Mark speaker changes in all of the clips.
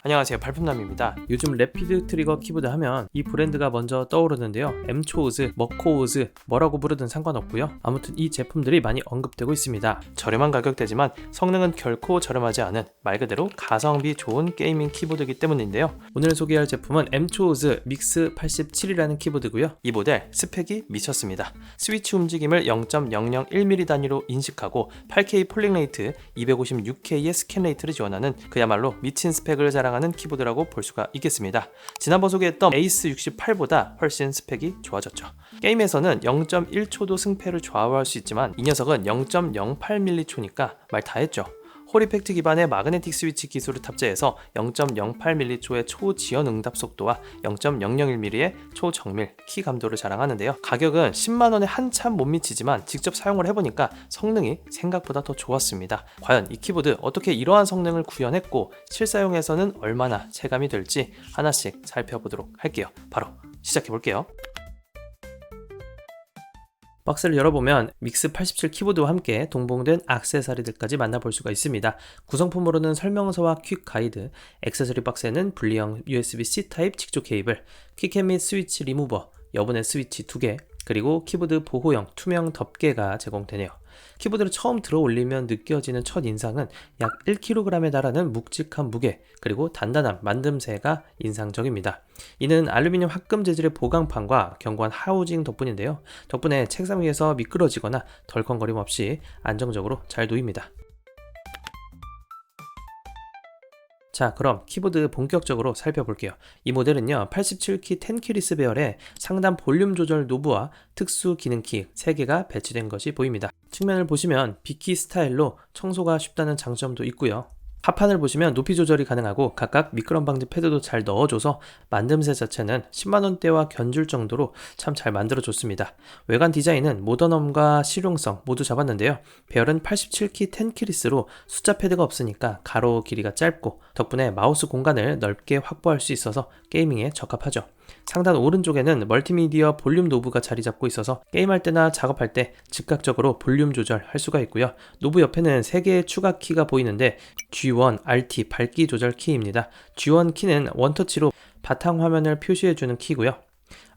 Speaker 1: 안녕하세요, 발품남입니다. 요즘 래피드 트리거 키보드 하면 이 브랜드가 먼저 떠오르는데요. 엠초우즈, 머코우즈 뭐라고 부르든 상관없고요. 아무튼 이 제품들이 많이 언급되고 있습니다. 저렴한 가격대지만 성능은 결코 저렴하지 않은 말 그대로 가성비 좋은 게이밍 키보드이기 때문인데요. 오늘 소개할 제품은 엠초우즈 믹스 87이라는 키보드고요. 이 모델 스펙이 미쳤습니다. 스위치 움직임을 0.001mm 단위로 인식하고 8K 폴링 레이트, 256K의 스캔 레이트를 지원하는 그야말로 미친 스펙을 자랑하는 키보드라고 볼 수가 있겠습니다. 지난번 소개했던 에이스 68보다 훨씬 스펙이 좋아졌죠. 게임에서는 0.1초도 승패를 좌우할 수 있지만 이 녀석은 0.08m초니까 말 다 했죠. 홀이펙트 기반의 마그네틱 스위치 기술을 탑재해서 0.08m초의 초지연 응답 속도와 0.001mm의 초정밀 키 감도를 자랑하는데요. 가격은 10만원에 한참 못 미치지만 직접 사용을 해보니까 성능이 생각보다 더 좋았습니다. 과연 이 키보드 어떻게 이러한 성능을 구현했고 실사용에서는 얼마나 체감이 될지 하나씩 살펴보도록 할게요. 바로 시작해볼게요. 박스를 열어보면 믹스 87 키보드와 함께 동봉된 액세서리들까지 만나볼 수가 있습니다. 구성품으로는 설명서와 퀵 가이드, 액세서리 박스에는 분리형 USB-C 타입 직조 케이블, 키캡 및 스위치 리무버, 여분의 스위치 2개, 그리고 키보드 보호형 투명 덮개가 제공되네요. 키보드를 처음 들어 올리면 느껴지는 첫 인상은 약 1kg에 달하는 묵직한 무게, 그리고 단단한 만듦새가 인상적입니다. 이는 알루미늄 합금 재질의 보강판과 견고한 하우징 덕분인데요. 덕분에 책상 위에서 미끄러지거나 덜컹거림 없이 안정적으로 잘 놓입니다. 자, 그럼 키보드 본격적으로 살펴볼게요. 이 모델은요, 87키 10키리스 배열의 상단 볼륨 조절 노브와 특수 기능키 3개가 배치된 것이 보입니다. 측면을 보시면 B키 스타일로 청소가 쉽다는 장점도 있고요. 하판을 보시면 높이 조절이 가능하고 각각 미끄럼 방지 패드도 잘 넣어줘서 만듦새 자체는 10만원대와 견줄 정도로 참 잘 만들어줬습니다. 외관 디자인은 모던함과 실용성 모두 잡았는데요. 배열은 87키 10키리스로 숫자 패드가 없으니까 가로 길이가 짧고 덕분에 마우스 공간을 넓게 확보할 수 있어서 게이밍에 적합하죠. 상단 오른쪽에는 멀티미디어 볼륨 노브가 자리 잡고 있어서 게임할 때나 작업할 때 즉각적으로 볼륨 조절할 수가 있고요. 노브 옆에는 3개의 추가 키가 보이는데 G1, RT 밝기 조절 키입니다. G1 키는 원터치로 바탕 화면을 표시해주는 키고요.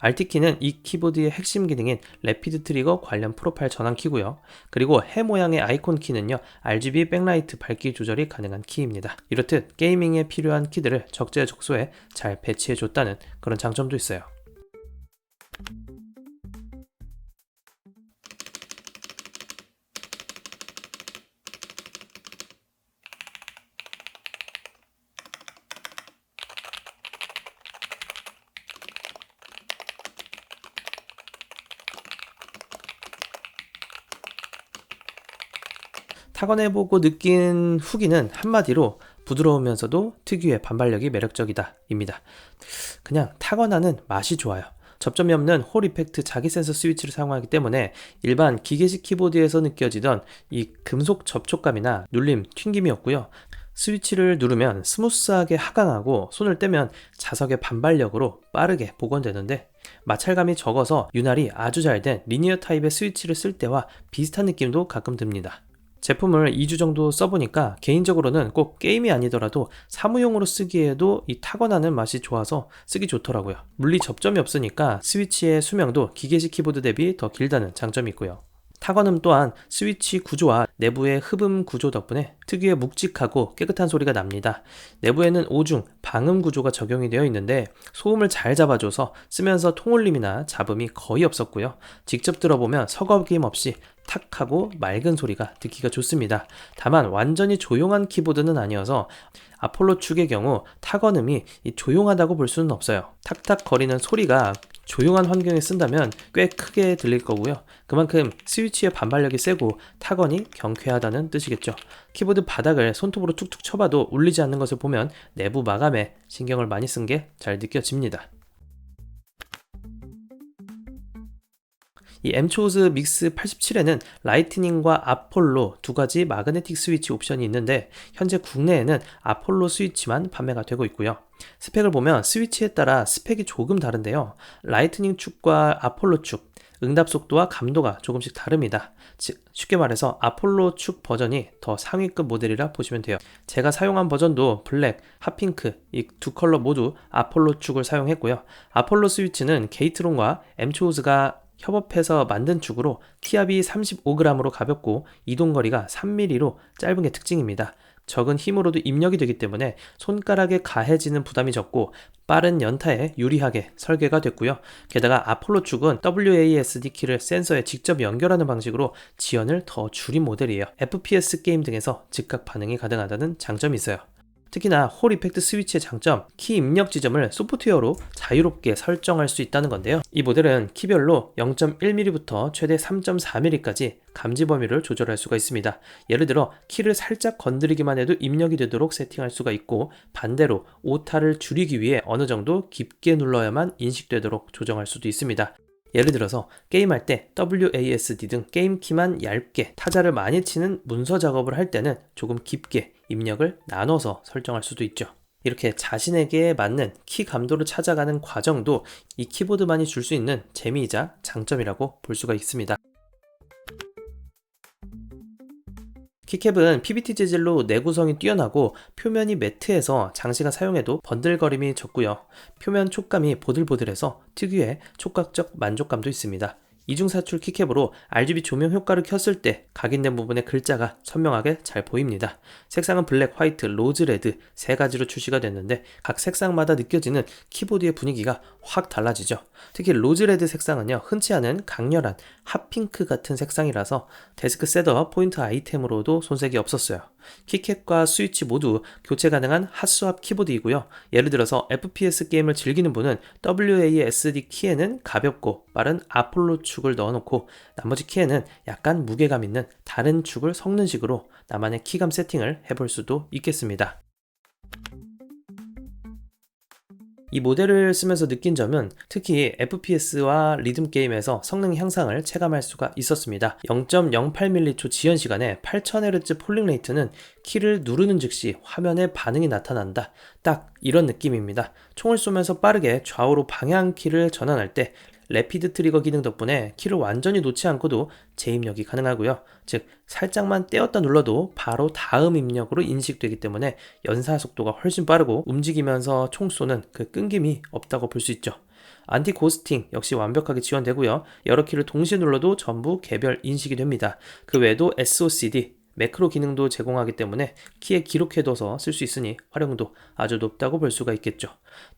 Speaker 1: RT 키는 이 키보드의 핵심 기능인 래피드 트리거 관련 프로파일 전환 키고요. 그리고 해 모양의 아이콘 키는요, RGB 백라이트 밝기 조절이 가능한 키입니다. 이렇듯 게이밍에 필요한 키들을 적재적소에 잘 배치해줬다는 그런 장점도 있어요. 타건해보고 느낀 후기는 한마디로 부드러우면서도 특유의 반발력이 매력적이다 입니다. 그냥 타건하는 맛이 좋아요. 접점이 없는 홀 이펙트 자기 센서 스위치를 사용하기 때문에 일반 기계식 키보드에서 느껴지던 이 금속 접촉감이나 눌림, 튕김이 없고요. 스위치를 누르면 스무스하게 하강하고 손을 떼면 자석의 반발력으로 빠르게 복원되는데 마찰감이 적어서 윤활이 아주 잘 된 리니어 타입의 스위치를 쓸 때와 비슷한 느낌도 가끔 듭니다. 제품을 2주 정도 써보니까 개인적으로는 꼭 게임이 아니더라도 사무용으로 쓰기에도 이 타건하는 맛이 좋아서 쓰기 좋더라고요. 물리 접점이 없으니까 스위치의 수명도 기계식 키보드 대비 더 길다는 장점이 있고요. 타건음 또한 스위치 구조와 내부의 흡음 구조 덕분에 특유의 묵직하고 깨끗한 소리가 납니다. 내부에는 오중, 방음 구조가 적용이 되어 있는데 소음을 잘 잡아줘서 쓰면서 통울림이나 잡음이 거의 없었고요. 직접 들어보면 서거김 없이 탁 하고 맑은 소리가 듣기가 좋습니다. 다만 완전히 조용한 키보드는 아니어서 아폴로 축의 경우 타건음이 조용하다고 볼 수는 없어요. 탁탁 거리는 소리가 조용한 환경에 쓴다면 꽤 크게 들릴 거고요. 그만큼 스위치의 반발력이 세고 타건이 경쾌하다는 뜻이겠죠. 키보드 바닥을 손톱으로 툭툭 쳐봐도 울리지 않는 것을 보면 내부 마감에 신경을 많이 쓴 게 잘 느껴집니다. 이 엠초우즈 믹스 87에는 라이트닝과 아폴로 두 가지 마그네틱 스위치 옵션이 있는데 현재 국내에는 아폴로 스위치만 판매가 되고 있고요. 스펙을 보면 스위치에 따라 스펙이 조금 다른데요. 라이트닝 축과 아폴로 축, 응답 속도와 감도가 조금씩 다릅니다. 즉 쉽게 말해서 아폴로 축 버전이 더 상위급 모델이라 보시면 돼요. 제가 사용한 버전도 블랙, 핫핑크 이 두 컬러 모두 아폴로 축을 사용했고요. 아폴로 스위치는 게이트론과 엠초우즈가 협업해서 만든 축으로 티압이 35g으로 가볍고 이동거리가 3mm로 짧은 게 특징입니다. 적은 힘으로도 입력이 되기 때문에 손가락에 가해지는 부담이 적고 빠른 연타에 유리하게 설계가 됐고요. 게다가 아폴로 축은 WASD 키를 센서에 직접 연결하는 방식으로 지연을 더 줄인 모델이에요. FPS 게임 등에서 즉각 반응이 가능하다는 장점이 있어요. 특히나 홀 이펙트 스위치의 장점, 키 입력 지점을 소프트웨어로 자유롭게 설정할 수 있다는 건데요. 이 모델은 키별로 0.1mm부터 최대 3.4mm까지 감지 범위를 조절할 수가 있습니다. 예를 들어 키를 살짝 건드리기만 해도 입력이 되도록 세팅할 수가 있고, 반대로 오타를 줄이기 위해 어느 정도 깊게 눌러야만 인식되도록 조정할 수도 있습니다. 예를 들어서 게임할 때 WASD 등 게임 키만 얇게 타자를 많이 치는 문서 작업을 할 때는 조금 깊게 입력을 나눠서 설정할 수도 있죠. 이렇게 자신에게 맞는 키 감도를 찾아가는 과정도 이 키보드만이 줄 수 있는 재미이자 장점이라고 볼 수가 있습니다. 키캡은 PBT 재질로 내구성이 뛰어나고 표면이 매트해서 장시간 사용해도 번들거림이 적고요. 표면 촉감이 보들보들해서 특유의 촉각적 만족감도 있습니다. 이중사출 키캡으로 RGB 조명 효과를 켰을 때 각인된 부분의 글자가 선명하게 잘 보입니다. 색상은 블랙, 화이트, 로즈 레드 세 가지로 출시가 됐는데 각 색상마다 느껴지는 키보드의 분위기가 확 달라지죠. 특히 로즈 레드 색상은요, 흔치 않은 강렬한 핫핑크 같은 색상이라서 데스크 셋업 포인트 아이템으로도 손색이 없었어요. 키캡과 스위치 모두 교체 가능한 핫스왑 키보드이고요. 예를 들어서 FPS 게임을 즐기는 분은 WASD 키에는 가볍고 빠른 아폴로 축을 넣어놓고 나머지 키에는 약간 무게감 있는 다른 축을 섞는 식으로 나만의 키감 세팅을 해볼 수도 있겠습니다. 이 모델을 쓰면서 느낀 점은 특히 FPS와 리듬 게임에서 성능 향상을 체감할 수가 있었습니다. 0.08ms 지연 시간에 8000Hz 폴링 레이트는 키를 누르는 즉시 화면에 반응이 나타난다. 딱 이런 느낌입니다. 총을 쏘면서 빠르게 좌우로 방향키를 전환할 때 래피드 트리거 기능 덕분에 키를 완전히 놓지 않고도 재입력이 가능하고요. 즉 살짝만 떼었다 눌러도 바로 다음 입력으로 인식되기 때문에 연사 속도가 훨씬 빠르고 움직이면서 총 쏘는 그 끈김이 없다고 볼 수 있죠. 안티 고스팅 역시 완벽하게 지원되고요. 여러 키를 동시에 눌러도 전부 개별 인식이 됩니다. 그 외에도 SOCD, 매크로 기능도 제공하기 때문에 키에 기록해둬서 쓸 수 있으니 활용도 아주 높다고 볼 수가 있겠죠.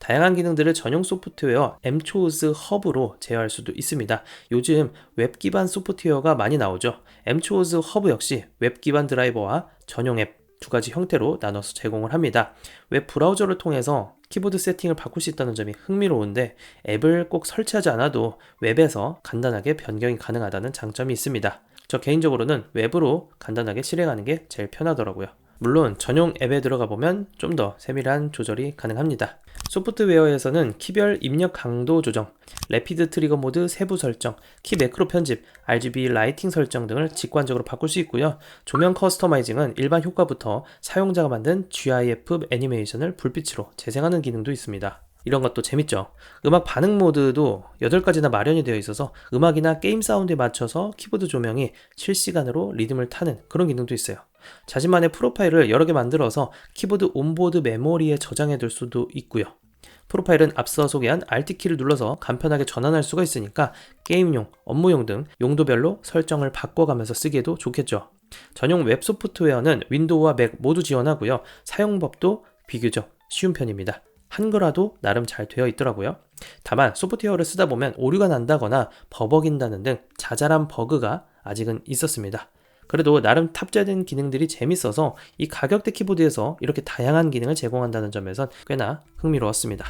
Speaker 1: 다양한 기능들을 전용 소프트웨어 엠초우즈 허브로 제어할 수도 있습니다. 요즘 웹 기반 소프트웨어가 많이 나오죠. 엠초우즈 허브 역시 웹 기반 드라이버와 전용 앱 두 가지 형태로 나눠서 제공을 합니다. 웹 브라우저를 통해서 키보드 세팅을 바꿀 수 있다는 점이 흥미로운데 앱을 꼭 설치하지 않아도 웹에서 간단하게 변경이 가능하다는 장점이 있습니다. 저 개인적으로는 웹으로 간단하게 실행하는 게 제일 편하더라고요. 물론 전용 앱에 들어가 보면 좀 더 세밀한 조절이 가능합니다. 소프트웨어에서는 키별 입력 강도 조정, 래피드 트리거 모드 세부 설정, 키 매크로 편집, RGB 라이팅 설정 등을 직관적으로 바꿀 수 있고요. 조명 커스터마이징은 일반 효과부터 사용자가 만든 GIF 애니메이션을 불빛으로 재생하는 기능도 있습니다. 이런 것도 재밌죠. 음악 반응 모드도 8가지나 마련이 되어 있어서 음악이나 게임 사운드에 맞춰서 키보드 조명이 실시간으로 리듬을 타는 그런 기능도 있어요. 자신만의 프로파일을 여러 개 만들어서 키보드 온보드 메모리에 저장해 둘 수도 있고요. 프로파일은 앞서 소개한 Alt키를 눌러서 간편하게 전환할 수가 있으니까 게임용, 업무용 등 용도별로 설정을 바꿔가면서 쓰기에도 좋겠죠. 전용 웹 소프트웨어는 윈도우와 맥 모두 지원하고요. 사용법도 비교적 쉬운 편입니다. 한글화도 나름 잘 되어 있더라고요. 다만 소프트웨어를 쓰다 보면 오류가 난다거나 버벅인다는 등 자잘한 버그가 아직은 있었습니다. 그래도 나름 탑재된 기능들이 재밌어서 이 가격대 키보드에서 이렇게 다양한 기능을 제공한다는 점에선 꽤나 흥미로웠습니다.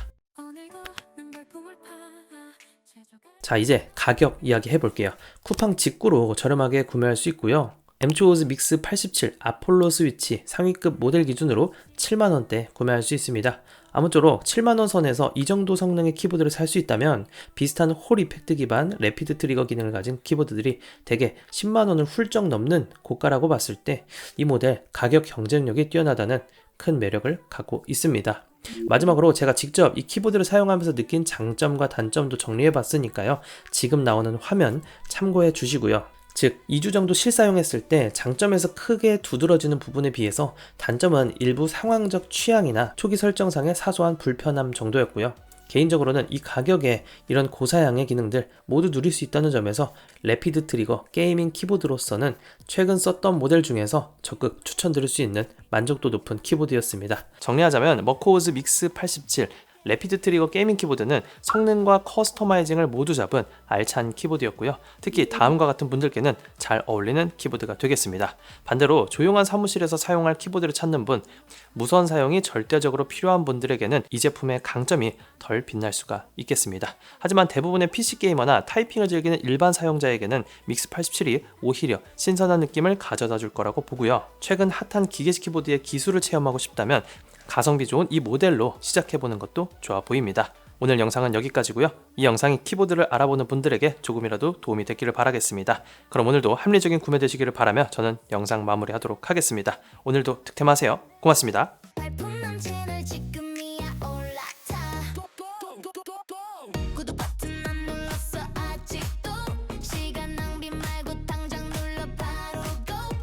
Speaker 1: 자, 이제 가격 이야기 해볼게요. 쿠팡 직구로 저렴하게 구매할 수 있고요. 엠초우즈 믹스 87 아폴로 스위치 상위급 모델 기준으로 7만원대 구매할 수 있습니다. 아무쪼록 7만원 선에서 이 정도 성능의 키보드를 살 수 있다면 비슷한 홀 이펙트 기반 래피드 트리거 기능을 가진 키보드들이 대개 10만원을 훌쩍 넘는 고가라고 봤을 때 이 모델 가격 경쟁력이 뛰어나다는 큰 매력을 갖고 있습니다. 마지막으로 제가 직접 이 키보드를 사용하면서 느낀 장점과 단점도 정리해 봤으니까요. 지금 나오는 화면 참고해 주시고요. 즉 2주 정도 실사용했을 때 장점에서 크게 두드러지는 부분에 비해서 단점은 일부 상황적 취향이나 초기 설정상의 사소한 불편함 정도였고요. 개인적으로는 이 가격에 이런 고사양의 기능들 모두 누릴 수 있다는 점에서 래피드 트리거 게이밍 키보드로서는 최근 썼던 모델 중에서 적극 추천드릴 수 있는 만족도 높은 키보드였습니다. 정리하자면 머코우즈 믹스 87 래피드 트리거 게이밍 키보드는 성능과 커스터마이징을 모두 잡은 알찬 키보드였고요. 특히 다음과 같은 분들께는 잘 어울리는 키보드가 되겠습니다. 반대로 조용한 사무실에서 사용할 키보드를 찾는 분, 무선 사용이 절대적으로 필요한 분들에게는 이 제품의 강점이 덜 빛날 수가 있겠습니다. 하지만 대부분의 PC 게이머나 타이핑을 즐기는 일반 사용자에게는 믹스 87이 오히려 신선한 느낌을 가져다 줄 거라고 보고요. 최근 핫한 기계식 키보드의 기술을 체험하고 싶다면 가성비 좋은 이 모델로 시작해보는 것도 좋아 보입니다. 오늘 영상은 여기까지고요. 이 영상이 키보드를 알아보는 분들에게 조금이라도 도움이 됐기를 바라겠습니다. 그럼 오늘도 합리적인 구매 되시기를 바라며 저는 영상 마무리하도록 하겠습니다. 오늘도 득템하세요. 고맙습니다.